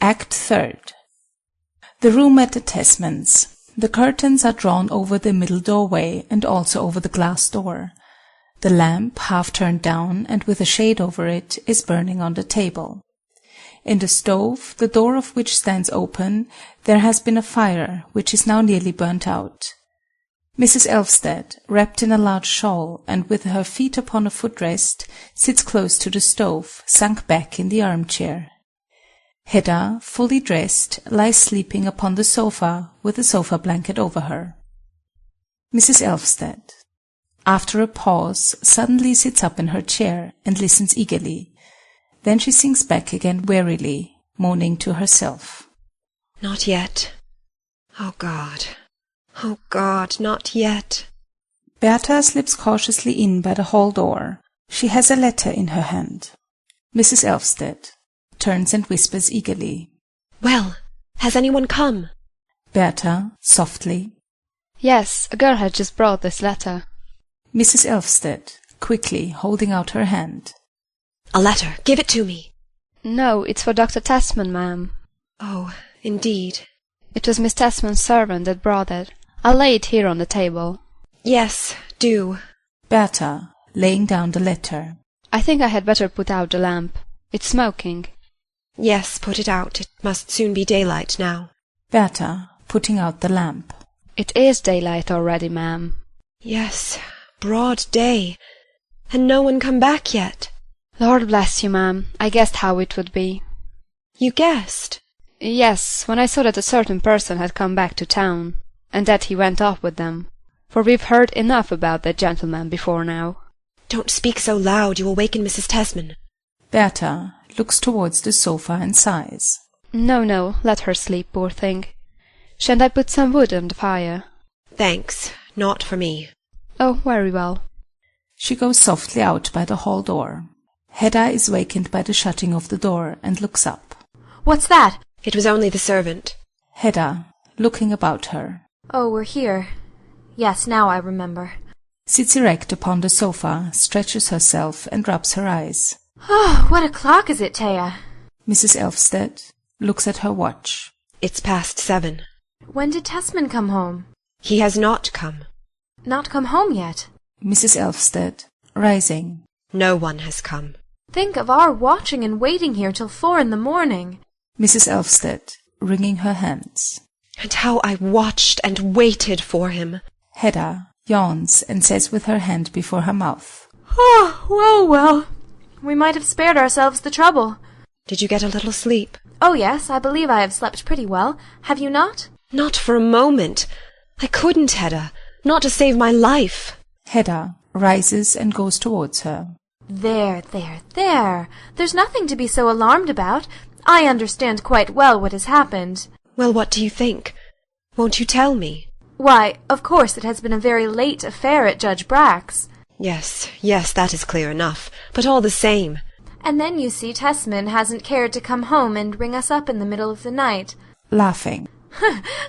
Act Third. The room at the Tesmans. The curtains are drawn over the middle doorway and also over the glass door. The lamp, half turned down and with a shade over it, is burning on the table. In the stove, the door of which stands open, there has been a fire, which is now nearly burnt out. Mrs. Elvsted, wrapped in a large shawl, and with her feet upon a footrest, sits close to the stove, sunk back in the armchair. Hedda, fully dressed, lies sleeping upon the sofa, with a sofa blanket over her. Mrs. Elvsted, after a pause, suddenly sits up in her chair, and listens eagerly. Then she sinks back again wearily, moaning to herself. Not yet. Oh God. Oh God, not yet. Bertha slips cautiously in by the hall door. She has a letter in her hand. Mrs. Elvsted turns and whispers eagerly. Well, has anyone come? Bertha, softly. Yes, a girl had just brought this letter. Mrs. Elvsted, quickly, holding out her hand. A letter. Give it to me. No, it's for Dr. Tesman, ma'am. Oh, indeed. It was Miss Tesman's servant that brought it. I'll lay it here on the table. Yes, do. Bertha, laying down the letter. I think I had better put out the lamp. It's smoking. Yes, put it out. It must soon be daylight now. Bertha, putting out the lamp. It is daylight already, ma'am. Yes, broad day. And no one come back yet. Lord bless you, ma'am. I guessed how it would be. You guessed? Yes, when I saw that a certain person had come back to town, and that he went off with them. For we've heard enough about that gentleman before now. Don't speak so loud. You will waken Mrs. Tesman. Bertha looks towards the sofa and sighs. No, let her sleep, poor thing. Shan't I put some wood on the fire? Thanks, not for me. Oh, very well. She goes softly out by the hall door. Hedda is wakened by the shutting of the door and looks up. What's that? It was only the servant. Hedda, looking about her. Oh, we're here. Yes, now I remember. Sits erect upon the sofa, stretches herself, and rubs her eyes. Oh, what o'clock is it, Thea? Mrs. Elvsted looks at her watch. It's past 7. When did Tesman come home? He has not come. Not come home yet? Mrs. Elvsted, rising. No one has come. Think of our watching and waiting here till 4 in the morning. Mrs. Elvsted, wringing her hands. And how I watched and waited for him. Hedda yawns and says with her hand before her mouth. Oh, well. We might have spared ourselves the trouble. Did you get a little sleep? Oh, yes, I believe I have slept pretty well. Have you not? Not for a moment. I couldn't, Hedda. Not to save my life. Hedda rises and goes towards her. There. There's nothing to be so alarmed about. I understand quite well what has happened. Well, what do you think? Won't you tell me? Why, of course it has been a very late affair at Judge Brack's. Yes, that is clear enough. But all the same. And then, you see, Tesman hasn't cared to come home and ring us up in the middle of the night. Laughing.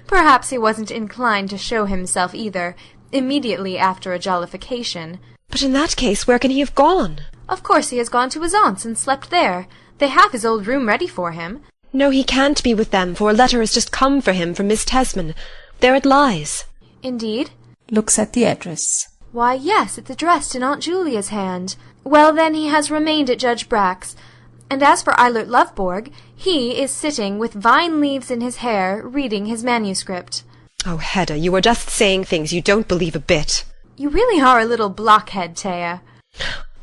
Perhaps he wasn't inclined to show himself either, immediately after a jollification. But in that case, where can he have gone? Of course he has gone to his aunt's and slept there. They have his old room ready for him. No, he can't be with them, for a letter has just come for him from Miss Tesman. There it lies. Indeed? Looks at the address. Why, yes, it's addressed in Aunt Julia's hand. Well, then, he has remained at Judge Brack's. And as for Eilert Lovborg, he is sitting with vine leaves in his hair, reading his manuscript. Oh, Hedda, you are just saying things you don't believe a bit. You really are a little blockhead, Thea.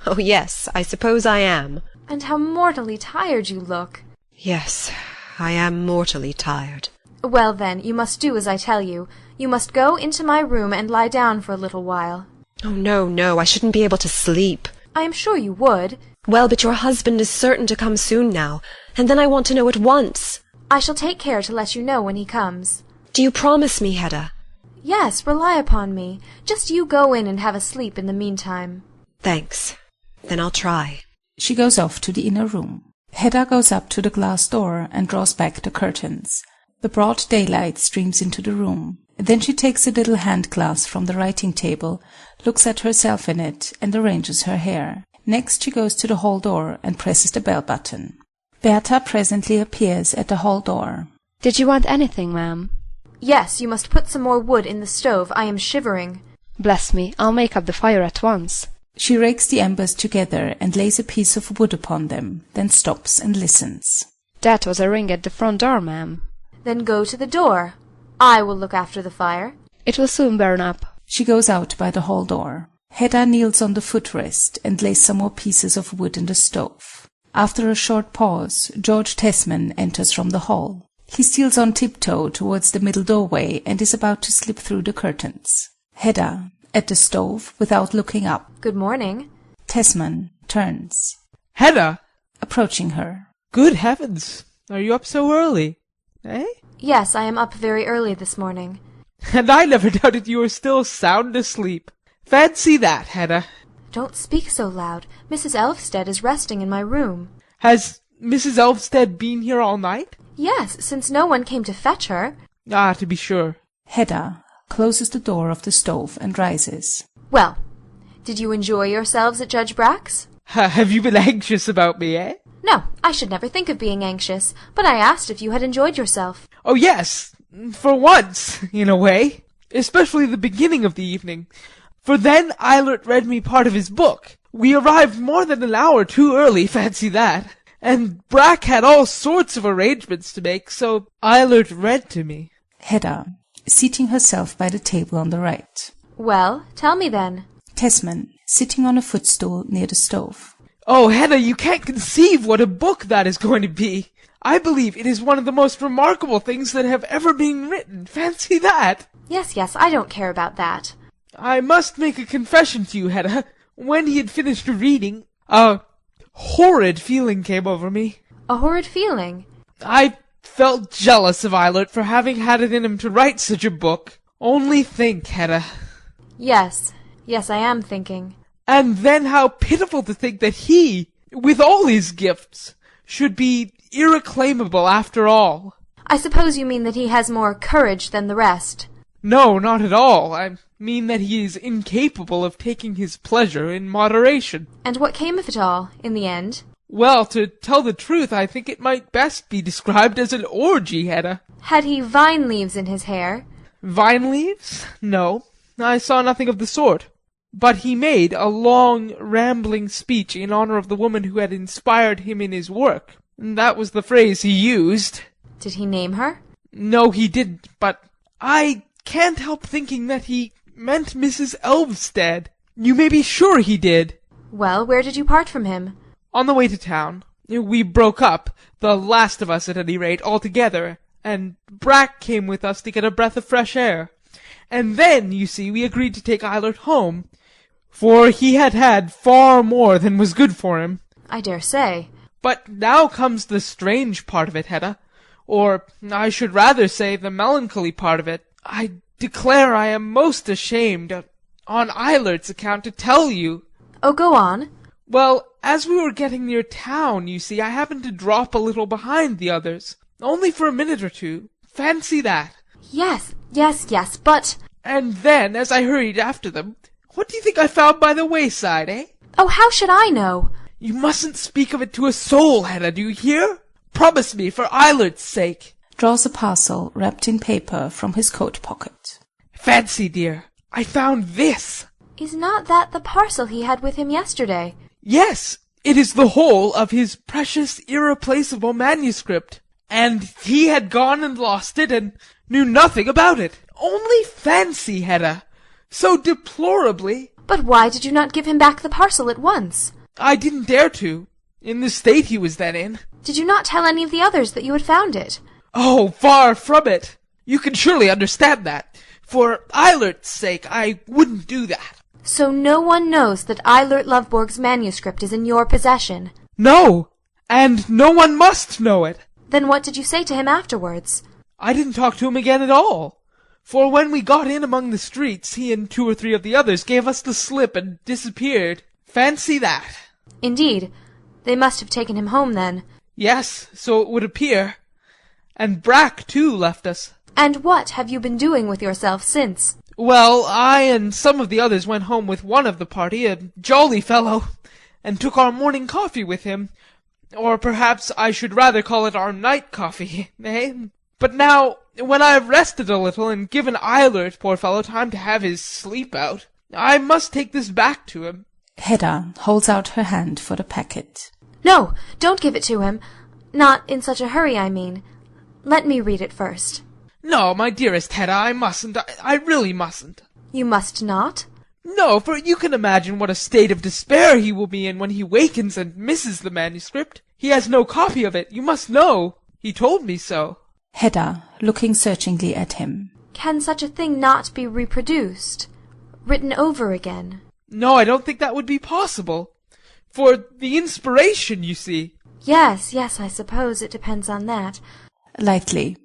Oh, yes, I suppose I am. And how mortally tired you look. Yes, I am mortally tired. Well, then, you must do as I tell you. You must go into my room and lie down for a little while. Oh, no, I shouldn't be able to sleep. I am sure you would. Well, but your husband is certain to come soon now, and then I want to know at once. I shall take care to let you know when he comes. Do you promise me, Hedda? Yes, rely upon me. Just you go in and have a sleep in the meantime. Thanks. Then I'll try. She goes off to the inner room. Hedda goes up to the glass door and draws back the curtains. The broad daylight streams into the room. Then she takes a little hand-glass from the writing table, looks at herself in it, and arranges her hair. Next she goes to the hall door and presses the bell button. Berta presently appears at the hall door. Did you want anything, ma'am? Yes, you must put some more wood in the stove. I am shivering. Bless me, I'll make up the fire at once. She rakes the embers together and lays a piece of wood upon them, then stops and listens. That was a ring at the front door, ma'am. Then go to the door. I will look after the fire. It will soon burn up. She goes out by the hall door. Hedda kneels on the footrest and lays some more pieces of wood in the stove. After a short pause, George Tesman enters from the hall. He steals on tiptoe towards the middle doorway and is about to slip through the curtains. Hedda, at the stove, without looking up. Good morning. Tesman turns. Hedda! Approaching her. Good heavens! Are you up so early? Eh? Yes, I am up very early this morning. And I never doubted you were still sound asleep. Fancy that, Hedda. Don't speak so loud. Mrs. Elvsted is resting in my room. Has Mrs. Elvsted been here all night? Yes, since no one came to fetch her. Ah, to be sure. Hedda closes the door of the stove and rises. Well, did you enjoy yourselves at Judge Brack's? Have you been anxious about me, eh? No, I should never think of being anxious, but I asked if you had enjoyed yourself. Oh, yes. For once, in a way. Especially the beginning of the evening. For then Eilert read me part of his book. We arrived more than an hour too early, fancy that. And Brack had all sorts of arrangements to make, so Eilert read to me. Hedda, seating herself by the table on the right. Well, tell me then. Tesman, sitting on a footstool near the stove. Oh, Hedda, you can't conceive what a book that is going to be. I believe it is one of the most remarkable things that have ever been written. Fancy that! Yes, I don't care about that. I must make a confession to you, Hedda. When he had finished reading, a horrid feeling came over me. A horrid feeling? I felt jealous of Eilert for having had it in him to write such a book. Only think, Hedda. Yes, I am thinking. And then how pitiful to think that he, with all his gifts, should be irreclaimable after all. I suppose you mean that he has more courage than the rest. No, not at all. I mean that he is incapable of taking his pleasure in moderation. And what came of it all, in the end? Well, to tell the truth, I think it might best be described as an orgy, Hedda. Had he vine leaves in his hair? Vine leaves? No, I saw nothing of the sort. But he made a long, rambling speech in honor of the woman who had inspired him in his work. That was the phrase he used. Did he name her? No, he didn't, but I can't help thinking that he meant Mrs. Elvsted. You may be sure he did. Well, where did you part from him? On the way to town. We broke up, the last of us at any rate, altogether, and Brack came with us to get a breath of fresh air. And then, you see, we agreed to take Eilert home, for he had had far more than was good for him. I dare say. But now comes the strange part of it, Hedda. Or, I should rather say, the melancholy part of it. I declare I am most ashamed, on Eilert's account, to tell you. Oh, go on. Well, as we were getting near town, you see, I happened to drop a little behind the others. Only for a minute or two. Fancy that. Yes, but... And then, as I hurried after them, what do you think I found by the wayside, eh? Oh, how should I know? You mustn't speak of it to a soul, Hedda, do you hear? Promise me, for Eilert's sake. Draws a parcel wrapped in paper from his coat pocket. Fancy, dear, I found this. Is not that the parcel he had with him yesterday? Yes, it is the whole of his precious, irreplaceable manuscript. And he had gone and lost it, and knew nothing about it. Only fancy, Hedda, so deplorably. But why did you not give him back the parcel at once? I didn't dare to, in the state he was then in. Did you not tell any of the others that you had found it? Oh, far from it. You can surely understand that. For Eilert's sake, I wouldn't do that. So no one knows that Eilert Lovborg's manuscript is in your possession? No, and no one must know it. Then what did you say to him afterwards? I didn't talk to him again at all. For when we got in among the streets, he and 2 or 3 of the others gave us the slip and disappeared. Fancy that. Indeed. They must have taken him home then. Yes, so it would appear. And Brack, too, left us. And what have you been doing with yourself since? Well, I and some of the others went home with one of the party, a jolly fellow, and took our morning coffee with him. Or perhaps I should rather call it our night coffee, eh? But now, when I have rested a little and given Eilert, poor fellow, time to have his sleep out, I must take this back to him. Hedda holds out her hand for the packet. No, don't give it to him. Not in such a hurry, I mean. Let me read it first. No, my dearest Hedda, I mustn't. I really mustn't. You must not? No, for you can imagine what a state of despair he will be in when he wakens and misses the manuscript. He has no copy of it, you must know. He told me so. Hedda, looking searchingly at him. Can such a thing not be reproduced? Written over again? No, I don't think that would be possible. For the inspiration, you see. Yes, I suppose it depends on that. Lightly.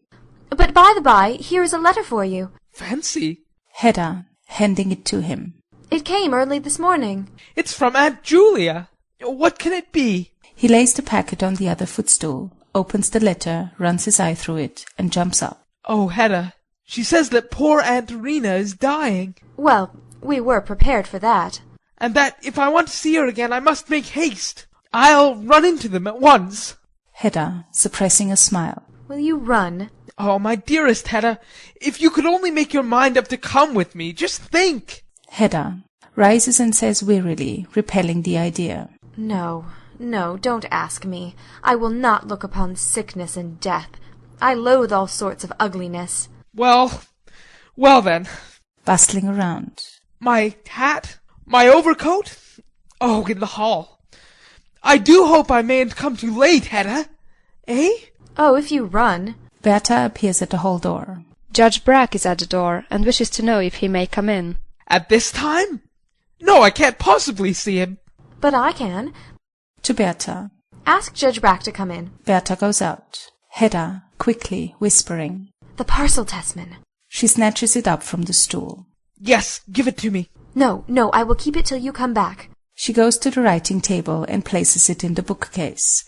But by the by, here is a letter for you. Fancy. Hedda, handing it to him. It came early this morning. It's from Aunt Julia. What can it be? He lays the packet on the other footstool, opens the letter, runs his eye through it, and jumps up. Oh, Hedda, she says that poor Aunt Rena is dying. Well, we were prepared for that. And that if I want to see her again, I must make haste. I'll run into them at once. Hedda, suppressing a smile. Will you run? Oh, my dearest Hedda, if you could only make your mind up to come with me, just think. Hedda rises and says wearily, repelling the idea. No, don't ask me. I will not look upon sickness and death. I loathe all sorts of ugliness. Well then. Bustling around. My hat? My overcoat? Oh, in the hall. I do hope I mayn't come too late, Hedda. Eh? Oh, if you run. Berta appears at the hall door. Judge Brack is at the door and wishes to know if he may come in. At this time? No, I can't possibly see him. But I can. To Berta. Ask Judge Brack to come in. Berta goes out. Hedda, quickly, whispering. The parcel, Tesman. She snatches it up from the stool. Yes, give it to me. No, I will keep it till you come back. She goes to the writing table and places it in the bookcase.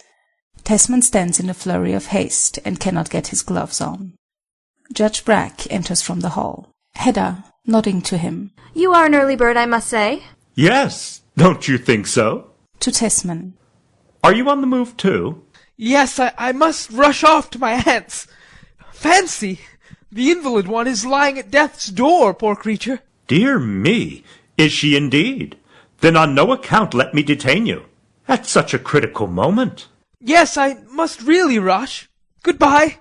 Tesman stands in a flurry of haste and cannot get his gloves on. Judge Brack enters from the hall. Hedda, nodding to him. You are an early bird, I must say. Yes, don't you think so? To Tesman. Are you on the move too? Yes, I must rush off to my aunt's. Fancy! The invalid one is lying at death's door, poor creature. Dear me, is she indeed? Then on no account let me detain you. At such a critical moment. Yes, I must really rush. Goodbye.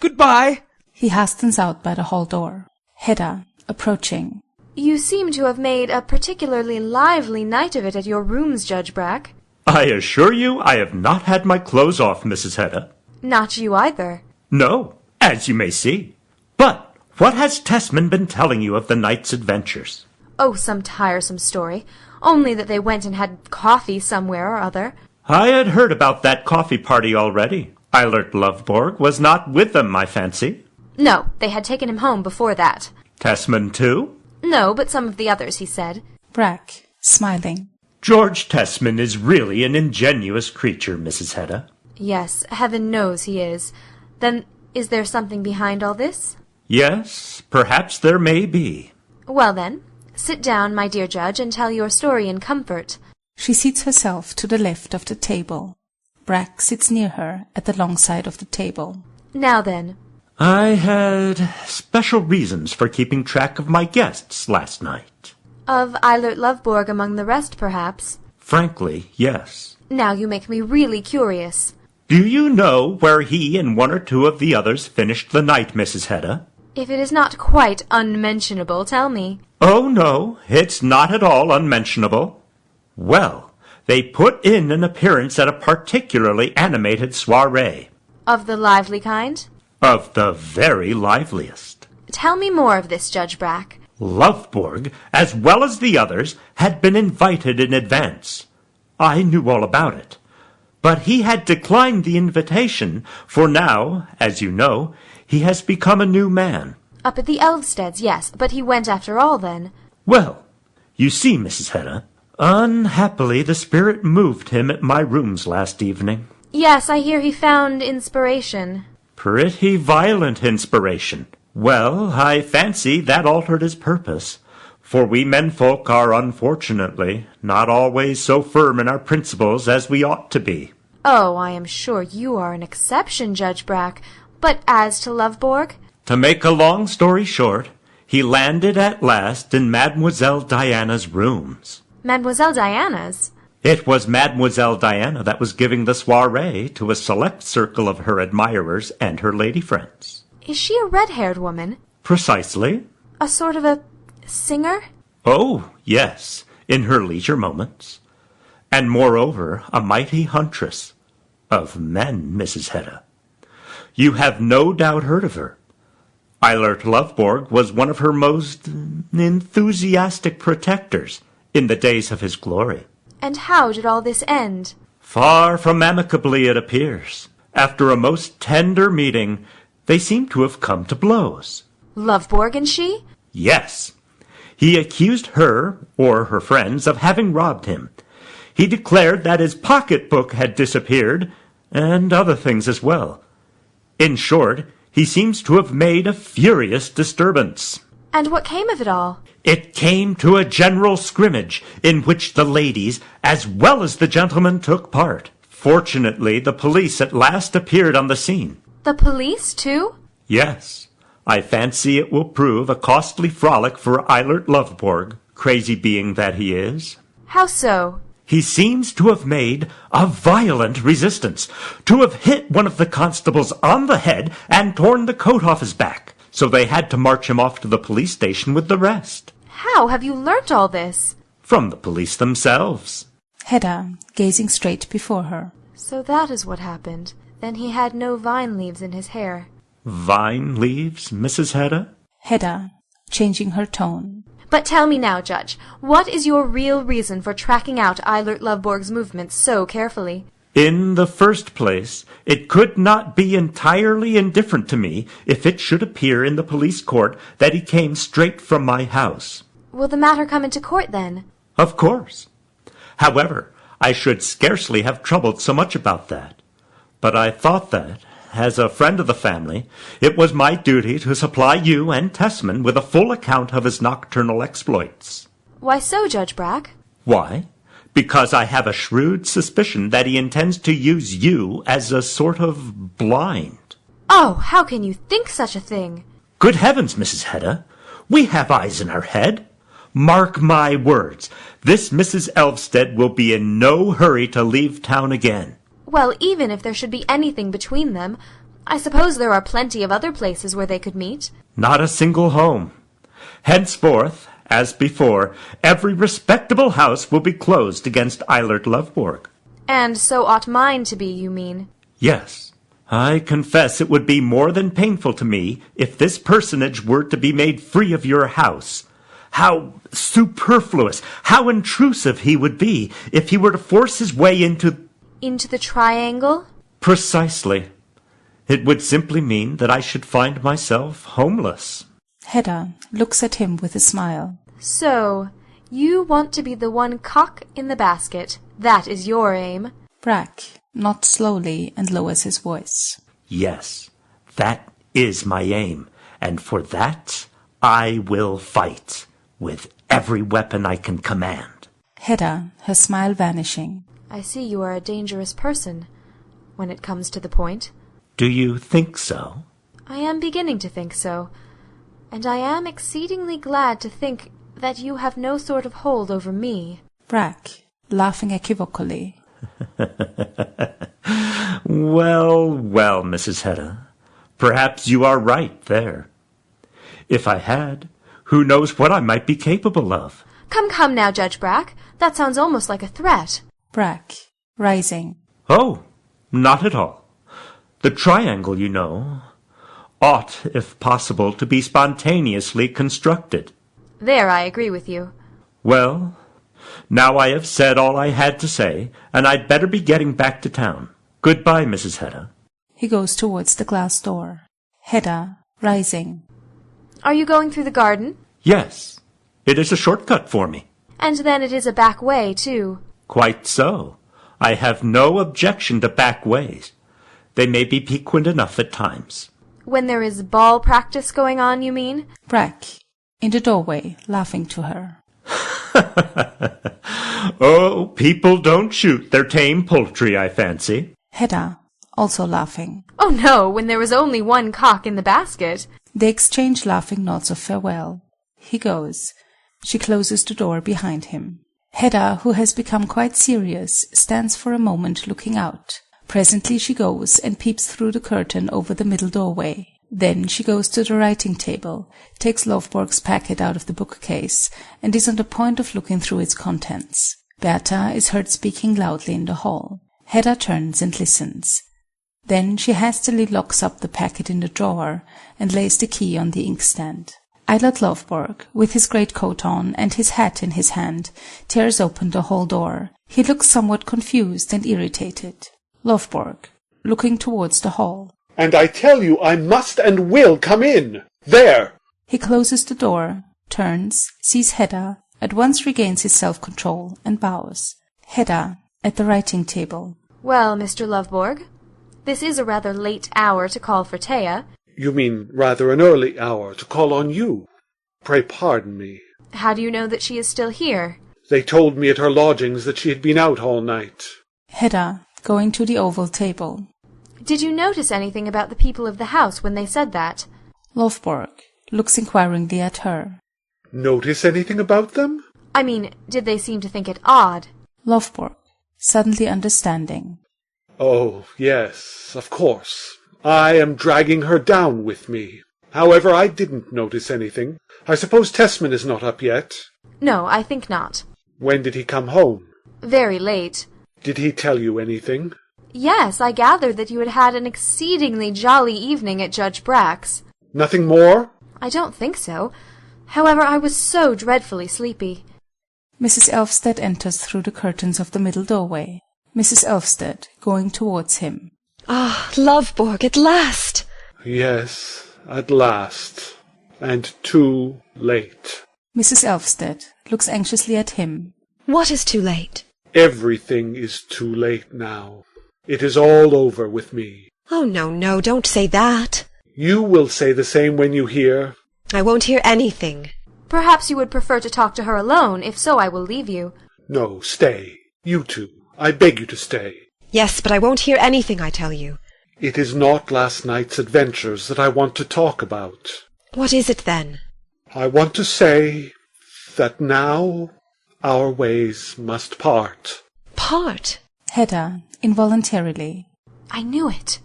Goodbye. He hastens out by the hall door. Hedda, approaching. You seem to have made a particularly lively night of it at your rooms, Judge Brack. I assure you I have not had my clothes off, Mrs. Hedda. Not you either. No, as you may see. But what has Tesman been telling you of the night's adventures? Oh, some tiresome story. Only that they went and had coffee somewhere or other. I had heard about that coffee party already. Eilert Lovborg was not with them, I fancy. No, they had taken him home before that. Tesman, too? No, but some of the others, he said. Brack, smiling. George Tesman is really an ingenious creature, Mrs. Hedda. Yes, heaven knows he is. Then is there something behind all this? Yes, perhaps there may be. Well then, sit down, my dear Judge, and tell your story in comfort. She seats herself to the left of the table. Brack sits near her at the long side of the table. Now then. I had special reasons for keeping track of my guests last night. Of Eilert Lovborg among the rest, perhaps? Frankly, yes. Now you make me really curious. Do you know where he and one or two of the others finished the night, Mrs. Hedda? If it is not quite unmentionable, tell me. Oh, no, it's not at all unmentionable. Well, they put in an appearance at a particularly animated soiree. Of the lively kind? Of the very liveliest. Tell me more of this, Judge Brack. Lovborg, as well as the others, had been invited in advance. I knew all about it. But he had declined the invitation, for now, as you know, he has become a new man. Up at the Elvsteads, yes, but he went after all, then. Well, you see, Mrs. Hedda, unhappily the spirit moved him at my rooms last evening. Yes, I hear he found inspiration. Pretty violent inspiration. Well, I fancy that altered his purpose, for we menfolk are unfortunately not always so firm in our principles as we ought to be. Oh, I am sure you are an exception, Judge Brack. But as to Loveborg? To make a long story short, he landed at last in Mademoiselle Diana's rooms. Mademoiselle Diana's? It was Mademoiselle Diana that was giving the soiree to a select circle of her admirers and her lady friends. Is she a red-haired woman? Precisely. A sort of a singer? Oh, yes, in her leisure moments. And moreover, a mighty huntress. Of men, Mrs. Hedda. You have no doubt heard of her. Eilert Lovborg was one of her most enthusiastic protectors in the days of his glory. And how did all this end? Far from amicably, it appears. After a most tender meeting, they seem to have come to blows. Loveborg and she? Yes. He accused her, or her friends, of having robbed him. He declared that his pocketbook had disappeared, and other things as well. In short, he seems to have made a furious disturbance. And what came of it all? It came to a general scrimmage, in which the ladies, as well as the gentlemen, took part. Fortunately, the police at last appeared on the scene. The police, too? Yes. I fancy it will prove a costly frolic for Eilert Lovborg, crazy being that he is. How so? He seems to have made a violent resistance, to have hit one of the constables on the head and torn the coat off his back, so they had to march him off to the police station with the rest. How have you learnt all this? From the police themselves. Hedda, gazing straight before her. So that is what happened. Then he had no vine leaves in his hair. Vine leaves, Mrs. Hedda? Hedda, changing her tone. But tell me now, Judge, what is your real reason for tracking out Eilert Lovborg's movements so carefully? In the first place, it could not be entirely indifferent to me if it should appear in the police court that he came straight from my house. Will the matter come into court, then? Of course. However, I should scarcely have troubled so much about that. But I thought that, as a friend of the family, it was my duty to supply you and Tessman with a full account of his nocturnal exploits. Why so, Judge Brack? Why? Because I have a shrewd suspicion that he intends to use you as a sort of blind. Oh, how can you think such a thing? Good heavens, Mrs. Hedda, we have eyes in our head. Mark my words, this Mrs. Elvsted will be in no hurry to leave town again. Well, even if there should be anything between them, I suppose there are plenty of other places where they could meet. Not a single home. Henceforth, as before, every respectable house will be closed against Eilert Lovborg. And so ought mine to be, you mean? Yes. I confess it would be more than painful to me if this personage were to be made free of your house. How superfluous, how intrusive he would be if he were to force his way into... Into the triangle? Precisely. It would simply mean that I should find myself homeless. Hedda looks at him with a smile. So, you want to be the one cock in the basket. That is your aim. Brack nods slowly and lowers his voice. Yes, that is my aim, and for that I will fight, with every weapon I can command. Hedda, her smile vanishing. I see you are a dangerous person, when it comes to the point. Do you think so? I am beginning to think so, and I am exceedingly glad to think that you have no sort of hold over me. Brack, laughing equivocally. Well, well, Mrs. Hedda, perhaps you are right there. If I had, who knows what I might be capable of? Come now, Judge Brack. That sounds almost like a threat. Brack, rising. Oh, not at all. The triangle, you know, ought, if possible, to be spontaneously constructed. There I agree with you. Well, now I have said all I had to say, and I'd better be getting back to town. Goodbye, Mrs. Hedda. He goes towards the glass door. Hedda, rising. Are you going through the garden? Yes, it is a shortcut for me. And then it is a back way, too. Quite so. I have no objection to back ways. They may be piquant enough at times. When there is ball practice going on, you mean? Brack, in the doorway, laughing to her. Oh, people don't shoot their tame poultry, I fancy. Hedda, also laughing. Oh no, when there was only one cock in the basket. They exchange laughing nods of farewell. He goes. She closes the door behind him. Hedda, who has become quite serious, stands for a moment looking out. Presently she goes and peeps through the curtain over the middle doorway. Then she goes to the writing table, takes Lovborg's packet out of the bookcase, and is on the point of looking through its contents. Berta is heard speaking loudly in the hall. Hedda turns and listens. Then she hastily locks up the packet in the drawer and lays the key on the inkstand. Eilert Lovborg, with his greatcoat on and his hat in his hand, tears open the hall door. He looks somewhat confused and irritated. Lovborg, looking towards the hall. And I tell you I must and will come in. There! He closes the door, turns, sees Hedda, at once regains his self-control, and bows. Hedda, at the writing table. Well, Mr. Lovborg, this is a rather late hour to call for Thea. You mean rather an early hour to call on you. Pray pardon me. How do you know that she is still here? They told me at her lodgings that she had been out all night. Hedda, going to the oval table. Did you notice anything about the people of the house when they said that? Lovborg looks inquiringly at her. Notice anything about them? I mean, did they seem to think it odd? Lovborg, suddenly understanding. Oh, yes, of course. I am dragging her down with me. However, I didn't notice anything. I suppose Tesman is not up yet? No, I think not. When did he come home? Very late. Did he tell you anything? Yes, I gathered that you had had an exceedingly jolly evening at Judge Brack's. Nothing more? I don't think so. However, I was so dreadfully sleepy. Mrs. Elfsted enters through the curtains of the middle doorway. Mrs. Elfsted, going towards him. Ah, Lovborg, at last! Yes, at last. And too late. Mrs. Elfsted looks anxiously at him. What is too late? Everything is too late now. It is all over with me. Oh, no, don't say that. You will say the same when you hear. I won't hear anything. Perhaps you would prefer to talk to her alone. If so, I will leave you. No, stay. You two. I beg you to stay. Yes, but I won't hear anything, I tell you. It is not last night's adventures that I want to talk about. What is it, then? I want to say that now our ways must part. Part? Hedda, involuntarily. I knew it.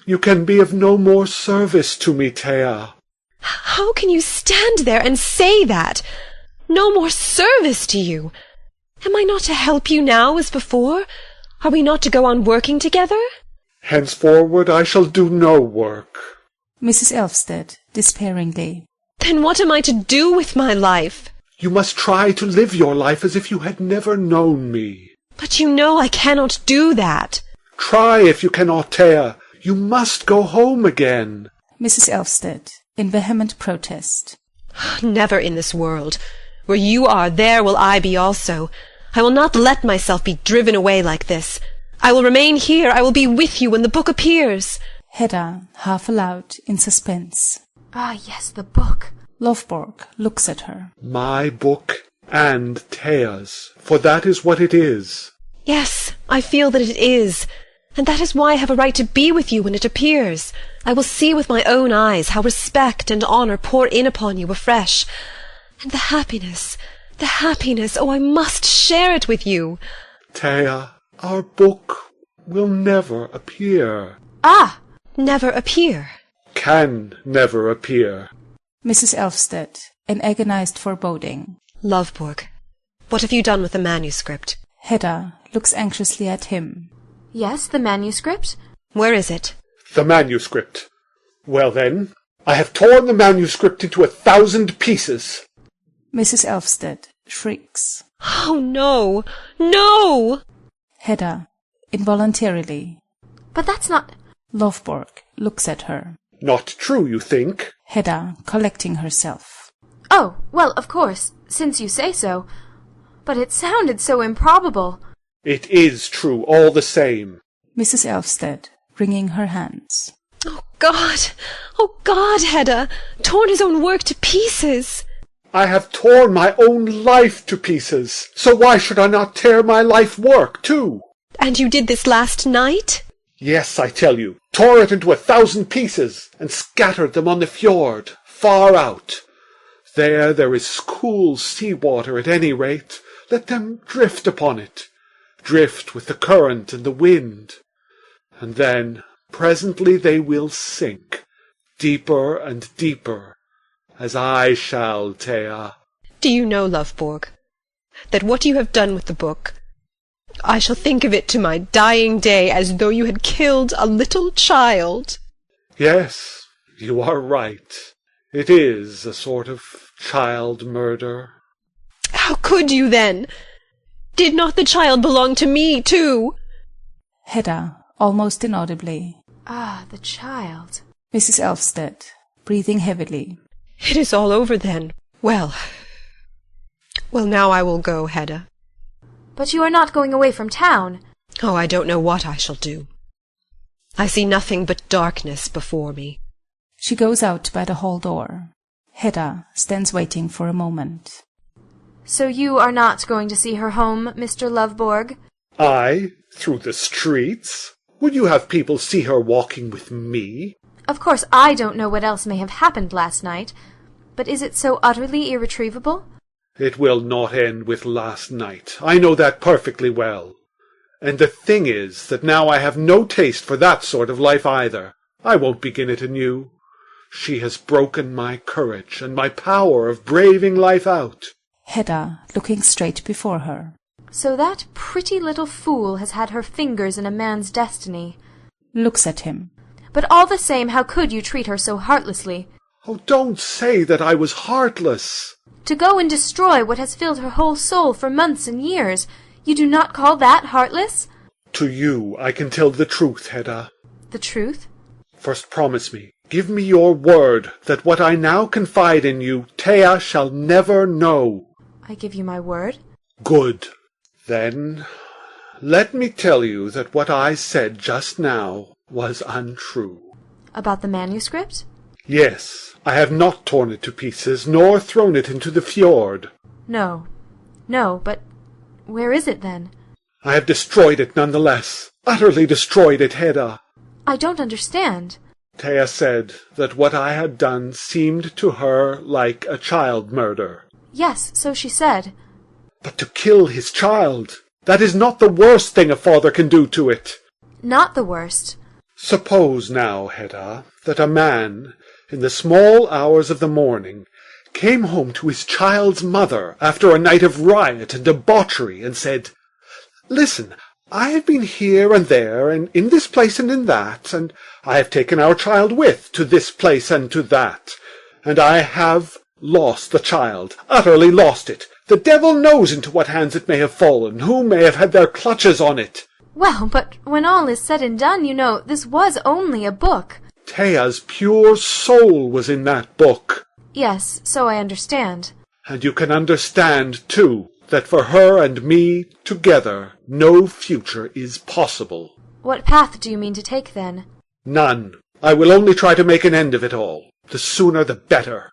You can be of no more service to me, Thea. How can you stand there and say that? No more service to you? Am I not to help you now as before? Are we not to go on working together? Henceforward I shall do no work. Mrs. Elfsted, despairingly. Then what am I to do with my life? You must try to live your life as if you had never known me. But you know I cannot do that. Try if you cannot, Thea. You must go home again. Mrs. Elfsted, in vehement protest. Never in this world. Where you are, there will I be also. I will not let myself be driven away like this. I will remain here. I will be with you when the book appears. Hedda, half aloud, in suspense. Ah, yes, the book. Lovborg looks at her. My book and Thea's, for that is what it is. Yes, I feel that it is. And that is why I have a right to be with you when it appears. I will see with my own eyes how respect and honour pour in upon you afresh. And the happiness, oh, I must share it with you. Thea, our book will never appear. Ah! Never appear. Can never appear. Mrs. Elfsted, in agonized foreboding. Lovborg, what have you done with the manuscript? Hedda looks anxiously at him. Yes, the manuscript? Where is it? The manuscript. Well then, I have torn the manuscript into 1,000 pieces. Mrs. Elfsted shrieks. Oh, no! No! Hedda, involuntarily. But that's not... Lovborg looks at her. Not true, you think? Hedda, collecting herself. Oh, well, of course, since you say so. But it sounded so improbable. It is true, all the same. Mrs. Elfsted, wringing her hands. Oh, God, Hedda! Torn his own work to pieces! I have torn my own life to pieces, so why should I not tear my life work too? And you did this last night? Yes, I tell you, tore it into 1,000 pieces, and scattered them on the fjord, far out. There is cool sea water at any rate. Let them drift upon it, drift with the current and the wind. And then, presently they will sink, deeper and deeper, as I shall, Thea. Do you know, Loveborg, that what you have done with the book, I shall think of it to my dying day as though you had killed a little child? Yes, you are right. It is a sort of child murder. How could you, then? Did not the child belong to me, too? Hedda, almost inaudibly. Ah, the child. Mrs. Elvsted, breathing heavily. It is all over, then. Well, now I will go, Hedda. But you are not going away from town. Oh, I don't know what I shall do. I see nothing but darkness before me. She goes out by the hall door. Hedda stands waiting for a moment. So you are not going to see her home, Mr. Loveborg? I? Through the streets? Would you have people see her walking with me? Of course I don't know what else may have happened last night, but is it so utterly irretrievable? It will not end with last night. I know that perfectly well. And the thing is that now I have no taste for that sort of life either. I won't begin it anew. She has broken my courage and my power of braving life out. Hedda, looking straight before her. So that pretty little fool has had her fingers in a man's destiny. Looks at him. But all the same, how could you treat her so heartlessly? Oh, don't say that I was heartless. To go and destroy what has filled her whole soul for months and years, you do not call that heartless? To you I can tell the truth, Hedda. The truth? First promise me, give me your word that what I now confide in you, Thea shall never know. I give you my word. Good. Then let me tell you that what I said just now was untrue. About the manuscript? Yes, I have not torn it to pieces, nor thrown it into the fjord. No, but where is it then? I have destroyed it none the less. Utterly destroyed it, Hedda. I don't understand. Thea said that what I had done seemed to her like a child murder. Yes, so she said. But to kill his child, that is not the worst thing a father can do to it. Not the worst. Suppose now, Hedda, that a man, in the small hours of the morning, came home to his child's mother after a night of riot and debauchery and said, "Listen, I have been here and there, and in this place and in that, and I have taken our child with to this place and to that, and I have lost the child, utterly lost it. The devil knows into what hands it may have fallen, who may have had their clutches on it." Well, but when all is said and done, you know, this was only a book. Thea's pure soul was in that book. Yes, so I understand. And you can understand, too, that for her and me, together, no future is possible. What path do you mean to take, then? None. I will only try to make an end of it all. The sooner the better.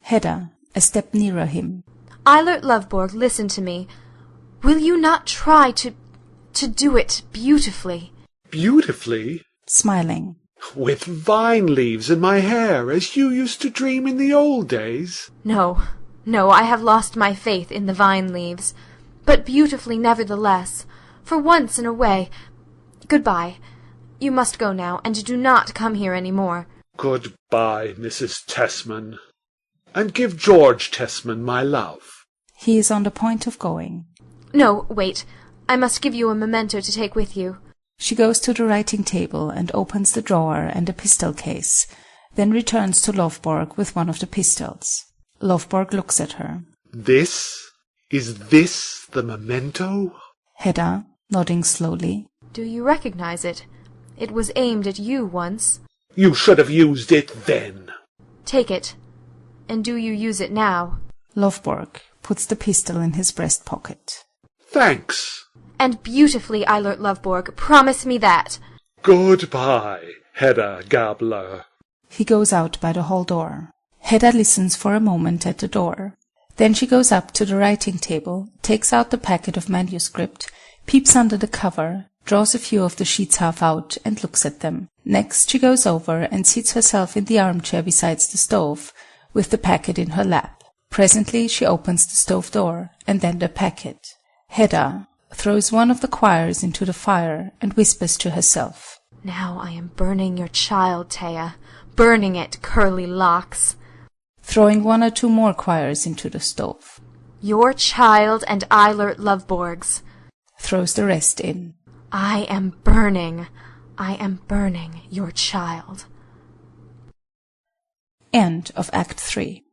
Hedda, a step nearer him. Eilert Lovborg, listen to me. Will you not try to do it beautifully? Beautifully? Smiling. With vine leaves in my hair, as you used to dream in the old days? No, I have lost my faith in the vine leaves. But beautifully nevertheless. For once in a way. Goodbye. You must go now, and do not come here any more. Goodbye, Mrs. Tessman. And give George Tessman my love. He is on the point of going. No, wait. I must give you a memento to take with you. She goes to the writing table and opens the drawer and the pistol case, then returns to Lovborg with one of the pistols. Lovborg looks at her. Is this the memento? Hedda, nodding slowly. Do you recognize it? It was aimed at you once. You should have used it then. Take it. And do you use it now? Lovborg puts the pistol in his breast pocket. Thanks. And beautifully, Eilert Lovborg. Promise me that. Goodbye, Hedda Gabler. He goes out by the hall door. Hedda listens for a moment at the door. Then she goes up to the writing table, takes out the packet of manuscript, peeps under the cover, draws a few of the sheets half out, and looks at them. Next she goes over and seats herself in the armchair beside the stove, with the packet in her lap. Presently she opens the stove door, and then the packet. Hedda throws one of the quires into the fire, and whispers to herself, Now I am burning your child, Thea. Burning it, curly locks. Throwing one or two more quires into the stove. Your child and Eilert Lovborg's. Throws the rest in. I am burning your child. End of Act 3.